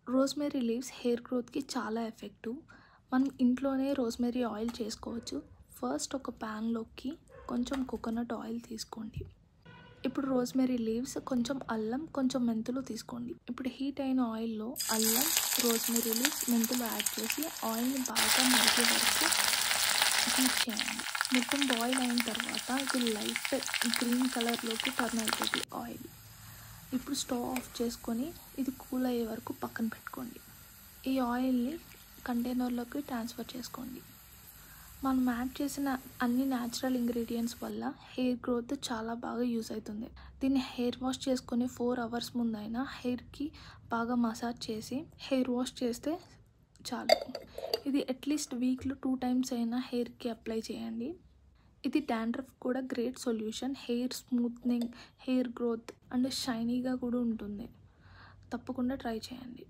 Rosemary leaves hair గ్రోత్‌కి చాలా effective. మనం ఇంట్లోనే రోస్‌మెరీ ఆయిల్ చేసుకోవచ్చు. ఫస్ట్ ఒక ప్యాన్‌లోకి కొంచెం కోకోనట్ ఆయిల్ తీసుకోండి. ఇప్పుడు రోస్‌మెరీ లీవ్స్, కొంచెం అల్లం, కొంచెం మెంతులు తీసుకోండి. ఇప్పుడు హీట్ అయిన ఆయిల్‌లో అల్లం, రోస్‌మెరీ లీవ్స్, మెంతులు యాడ్ చేసి ఆయిల్‌ని బాగా మరిగే వరకు హీట్ చేయండి. మొత్తం బాయిల్ అయిన తర్వాత ఇది లైట్ గ్రీన్ కలర్లోకి టర్న్ అవుతుంది ఆయిల్. ఇప్పుడు స్టవ్ ఆఫ్ చేసుకొని ఇది కూల్ అయ్యే వరకు పక్కన పెట్టుకోండి. ఈ ఆయిల్ని కంటైనర్లోకి ట్రాన్స్ఫర్ చేసుకోండి. మనం యాడ్ చేసిన అన్ని న్యాచురల్ ఇంగ్రీడియంట్స్ వల్ల హెయిర్ గ్రోత్ చాలా బాగా యూస్ అవుతుంది. దీన్ని హెయిర్ వాష్ చేసుకుని 4 అవర్స్ ముందైనా హెయిర్కి బాగా మసాజ్ చేసి హెయిర్ వాష్ చేస్తే చాలు. ఇది అట్లీస్ట్ వీక్లో 2 టైమ్స్ అయినా హెయిర్కి అప్లై చేయండి. ఇది డాండ్రఫ్ కూడా great solution. Hair smoothing, hair growth and షైనీగా కూడా ఉంటుంది. తప్పకుండా ట్రై చేయండి.